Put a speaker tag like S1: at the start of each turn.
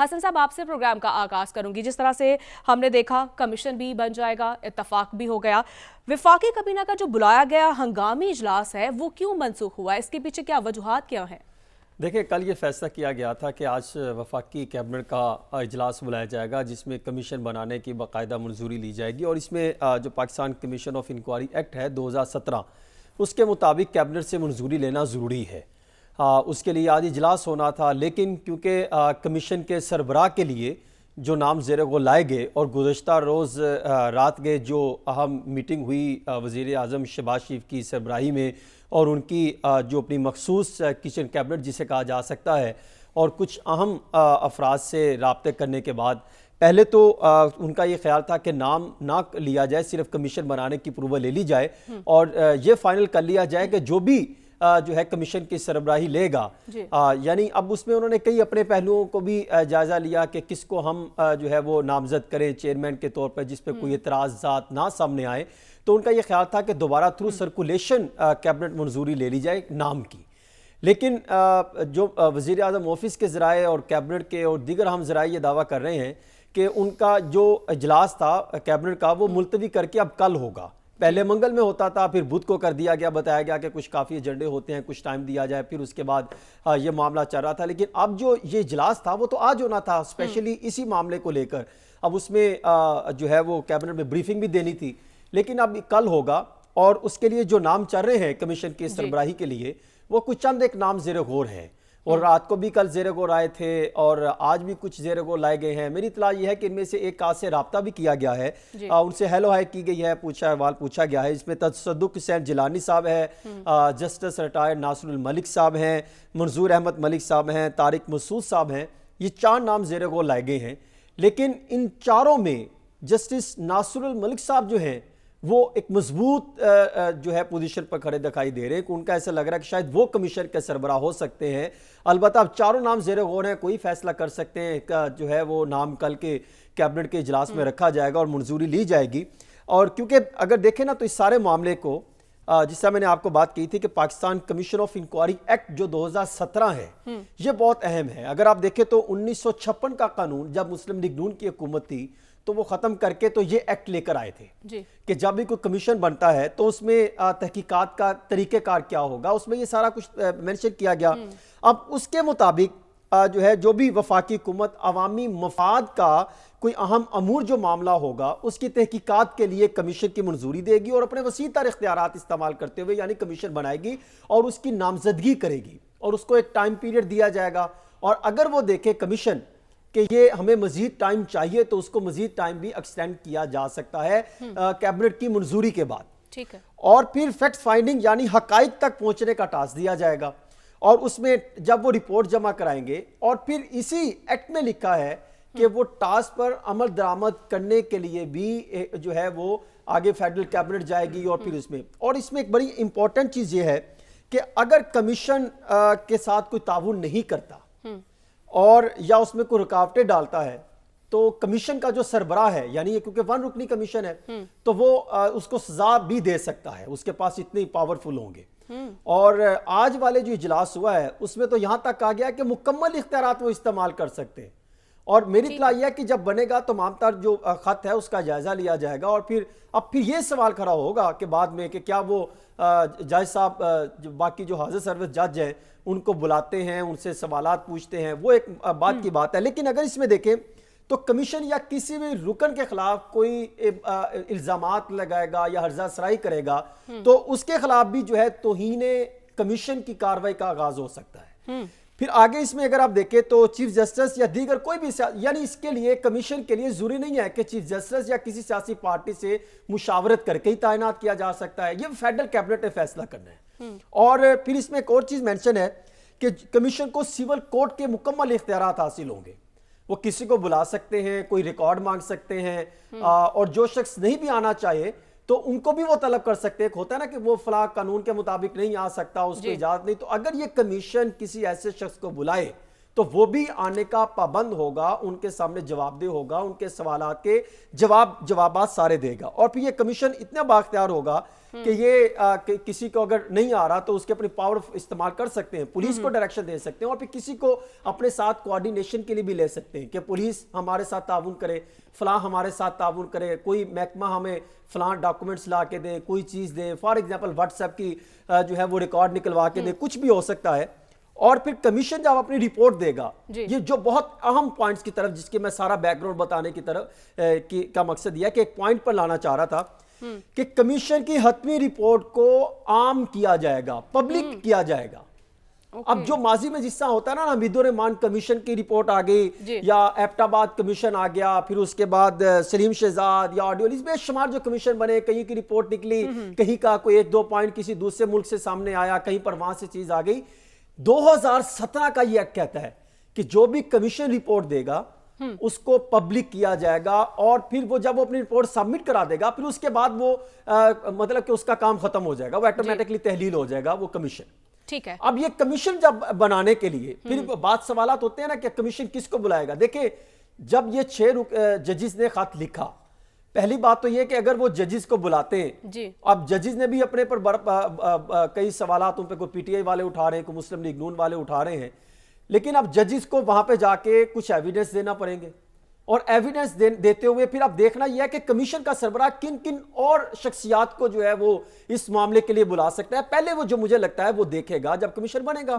S1: حسن صاحب آپ سے پروگرام کا آغاز کروں گی. جس طرح سے ہم نے دیکھا کمیشن بھی بن جائے گا, اتفاق بھی ہو گیا, وفاقی کابینہ کا جو بلایا گیا ہنگامی اجلاس ہے وہ کیوں منسوخ ہوا ہے؟ اس کے پیچھے کیا وجوہات کیا ہیں؟
S2: دیکھیں کل یہ فیصلہ کیا گیا تھا کہ آج وفاقی کیبنٹ کا اجلاس بلایا جائے گا جس میں کمیشن بنانے کی باقاعدہ منظوری لی جائے گی, اور اس میں جو Pakistan commission of inquiry act ہے 2017 اس کے مطابق کیبنٹ سے منظوری لینا ضروری ہے. اس کے لیے آج اجلاس ہونا تھا, لیکن کیونکہ کمیشن کے سربراہ کے لیے جو نام زیر غور لائے گئے اور گزشتہ روز رات گئے جو اہم میٹنگ ہوئی وزیر اعظم شہباز شریف کی سربراہی میں, اور ان کی جو اپنی مخصوص کچن کیبنٹ جسے کہا جا سکتا ہے اور کچھ اہم افراد سے رابطے کرنے کے بعد, پہلے تو ان کا یہ خیال تھا کہ نام نہ لیا جائے, صرف کمیشن بنانے کی اپروول لے لی جائے اور یہ فائنل کر لیا جائے کہ جو بھی جو ہے کمیشن کی سربراہی لے گا. یعنی اب اس میں انہوں نے کئی اپنے پہلوؤں کو بھی جائزہ لیا کہ کس کو ہم جو ہے وہ نامزد کریں چیئرمین کے طور پر جس پہ کوئی اعتراضات نہ سامنے آئے. تو ان کا یہ خیال تھا کہ دوبارہ تھرو سرکولیشن کیبنٹ منظوری لے لی جائے نام کی. لیکن جو وزیر اعظم آفس کے ذرائع اور کیبنٹ کے اور دیگر اہم ذرائع یہ دعویٰ کر رہے ہیں کہ ان کا جو اجلاس تھا کیبنٹ کا وہ ملتوی کر کے اب کل ہوگا. پہلے منگل میں ہوتا تھا, پھر بدھ کو کر دیا گیا, بتایا گیا کہ کچھ کافی ایجنڈے ہوتے ہیں, کچھ ٹائم دیا جائے, پھر اس کے بعد یہ معاملہ چل رہا تھا. لیکن اب جو یہ اجلاس تھا وہ تو آج ہونا تھا اسپیشلی اسی معاملے کو لے کر. اب اس میں جو ہے وہ کیبنٹ میں بریفنگ بھی دینی تھی, لیکن اب کل ہوگا. اور اس کے لیے جو نام چل رہے ہیں کمیشن کی سربراہی کے لیے وہ کچھ چند ایک نام زیر غور ہیں, اور رات کو بھی کل زیر غور آئے تھے اور آج بھی کچھ زیر غور لائے گئے ہیں. میری اطلاع یہ ہے کہ ان میں سے ایک آج سے رابطہ بھی کیا گیا ہے, ان سے ہیلو ہائی کی گئی ہے, احوال پوچھا گیا ہے. اس میں تصدق حسین جیلانی صاحب ہے, جسٹس ریٹائرڈ ناصر الملک صاحب ہیں, منظور احمد ملک صاحب ہیں, طارق مسعود صاحب ہیں. یہ 4 نام زیر غور لائے گئے ہیں. لیکن ان چاروں میں جسٹس ناصر الملک صاحب جو ہیں وہ ایک مضبوط جو ہے پوزیشن پر کھڑے دکھائی دے رہے ہیں کہ ان کا ایسا لگ رہا ہے کہ شاید وہ کمیشن کے سربراہ ہو سکتے ہیں. البتہ اب چاروں نام زیر غور ہیں, کوئی فیصلہ کر سکتے ہیں جو ہے وہ نام کل کے کیبنٹ کے اجلاس میں رکھا جائے گا اور منظوری لی جائے گی. اور کیونکہ اگر دیکھیں نا تو اس سارے معاملے کو جس طرح میں نے آپ کو بات کی تھی کہ Pakistan commission of inquiry act جو 2017 ہے یہ بہت اہم ہے. اگر آپ دیکھیں تو 1956 کا قانون جب مسلم لیگ نون کی حکومت تھی تو وہ ختم کر کے تو یہ ایکٹ لے کر آئے تھے کہ جب بھی کوئی کمیشن بنتا ہے تو اس میں تحقیقات کا طریقہ کار کیا ہوگا, اس میں یہ سارا کچھ مینشن کیا گیا. اب اس کے مطابق جو ہے جو بھی وفاقی حکومت عوامی مفاد کا کوئی اہم امور جو معاملہ ہوگا اس کی تحقیقات کے لیے کمیشن کی منظوری دے گی اور اپنے وسیع تر اختیارات استعمال کرتے ہوئے یعنی کمیشن بنائے گی اور اس کی نامزدگی کرے گی اور اس کو ایک ٹائم پیریڈ دیا جائے گا. اور اگر وہ دیکھے کمیشن کہ یہ ہمیں مزید ٹائم چاہیے تو اس کو مزید ٹائم بھی ایکسٹینڈ کیا جا سکتا ہے کیبنٹ کی منظوری کے بعد.
S1: ٹھیک ہے.
S2: اور پھر فیکٹ فائنڈنگ یعنی حقائق تک پہنچنے کا ٹاسک دیا جائے گا, اور اس میں جب وہ رپورٹ جمع کرائیں گے اور پھر اسی ایکٹ میں لکھا ہے کہ وہ ٹاسک پر عمل درآمد کرنے کے لیے بھی جو ہے وہ آگے فیڈرل کیبنٹ جائے گی. اور اس میں ایک بڑی امپورٹنٹ چیز یہ ہے کہ اگر کمیشن کے ساتھ کوئی تعاون نہیں کرتا اور یا اس میں کوئی رکاوٹیں ڈالتا ہے تو کمیشن کا جو سربراہ ہے یعنی یہ کیونکہ 1 رکنی کمیشن ہے تو وہ اس کو سزا بھی دے سکتا ہے, اس کے پاس اتنے پاورفل ہوں گے. اور آج والے جو اجلاس ہوا ہے اس میں تو یہاں تک کہا گیا کہ مکمل اختیارات وہ استعمال کر سکتے ہیں. اور میری اطلاع یہ ہے کہ جب بنے گا تو تمام تر جو خط ہے اس کا جائزہ لیا جائے گا, اور پھر یہ سوال کھڑا ہوگا کہ بعد میں کہ کیا وہ جج صاحب باقی جو حاضر سروس جج ہیں ان کو بلاتے ہیں, ان سے سوالات پوچھتے ہیں, وہ ایک بات کی بات ہے. لیکن اگر اس میں دیکھیں تو کمیشن یا کسی بھی رکن کے خلاف کوئی الزامات لگائے گا یا ہرزہ سرائی کرے گا تو اس کے خلاف بھی جو ہے توہین کمیشن کی کارروائی کا آغاز ہو سکتا ہے. پھر آگے اس میں اگر آپ دیکھیں تو چیف جسٹس یا دیگر کوئی بھی یعنی اس کے لیے کمیشن کے لیے ضروری نہیں ہے کہ چیف جسٹس یا کسی سیاسی پارٹی سے مشاورت کر کے ہی تعینات کیا جا سکتا ہے, یہ فیڈرل کیبنٹ نے فیصلہ کرنا ہے. اور پھر اس میں ایک اور چیز مینشن ہے کہ کمیشن کو سول کورٹ کے مکمل اختیارات حاصل ہوں گے. وہ کسی کو بلا سکتے ہیں, کوئی ریکارڈ مانگ سکتے ہیں, اور جو شخص نہیں بھی آنا چاہے تو ان کو بھی وہ طلب کر سکتے ہیں. ہوتا ہے نا کہ وہ فلاں قانون کے مطابق نہیں آ سکتا, اس کو اجازت نہیں, تو اگر یہ کمیشن کسی ایسے شخص کو بلائے تو وہ بھی آنے کا پابند ہوگا, ان کے سامنے جواب دہ ہوگا, ان کے سوالات کے جوابات سارے دے گا. اور پھر یہ کمیشن اتنا بااختیار ہوگا کہ یہ کسی کو اگر نہیں آ رہا تو اس کے اپنی پاور استعمال کر سکتے ہیں, پولیس کو ڈائریکشن دے سکتے ہیں, اور پھر کسی کو اپنے ساتھ کوارڈینیشن کے لیے بھی لے سکتے ہیں کہ پولیس ہمارے ساتھ تعاون کرے, فلاں ہمارے ساتھ تعاون کرے, کوئی محکمہ ہمیں فلاں ڈاکومنٹس لا کے دے, کوئی چیز دے, فار ایگزامپل واٹس ایپ کی جو ہے وہ ریکارڈ نکلوا کے دے, کچھ بھی ہو سکتا ہے. اور پھر کمیشن جب اپنی رپورٹ دے گا, یہ جو بہت اہم پوائنٹس کی طرف, جس کے میں سارا بیک گراؤنڈ بتانے کی طرف کا مقصد یہ ہے کہ ایک پوائنٹ پر لانا چاہ رہا تھا کہ کمیشن کی حتمی رپورٹ کو عام کیا جائے گا, پبلک کیا جائے گا. اب جو ماضی میں جس طرح ہوتا ہے نا, حمید الرحمان کمیشن کی رپورٹ آ گئی, یا ایبٹ آباد کمیشن آ گیا, پھر اس کے بعد سلیم شہزاد یا آڈیولیز بے شمار جو کمیشن بنے, کہیں کی رپورٹ نکلی, کہیں کا کوئی ایک دو پوائنٹ کسی دوسرے ملک سے سامنے آیا, کہیں پر وہاں سے چیز آ گئی. 2017 کا یہ ایکٹ کہتا ہے کہ جو بھی کمیشن رپورٹ دے گا اس کو پبلک کیا جائے گا, اور پھر وہ جب وہ اپنی رپورٹ سبمٹ کرا دے گا, پھر اس کے بعد وہ مطلب کہ اس کا کام ختم ہو جائے گا, وہ آٹومیٹکلی تحلیل ہو جائے گا وہ کمیشن.
S1: ٹھیک ہے.
S2: اب یہ کمیشن جب بنانے کے لیے پھر بات سوالات ہوتے ہیں نا کہ کمیشن کس کو بلائے گا. دیکھیں, جب یہ 6 ججز نے خط لکھا, پہلی بات تو یہ کہ اگر وہ ججز کو بلاتے ہیں, اب ججز نے بھی اپنے پر کئی سوالات ان پہ کوئی پی ٹی آئی والے اٹھا رہے ہیں, کوئی مسلم لیگ نون والے اٹھا رہے ہیں, لیکن اب ججز کو وہاں پہ جا کے کچھ ایویڈنس دینا پڑیں گے, اور ایویڈنس دیتے ہوئے پھر اب دیکھنا یہ ہے کہ کمیشن کا سربراہ کن کن اور شخصیات کو جو ہے وہ اس معاملے کے لیے بلا سکتا ہے. پہلے وہ جو مجھے لگتا ہے وہ دیکھے گا جب کمیشن بنے گا,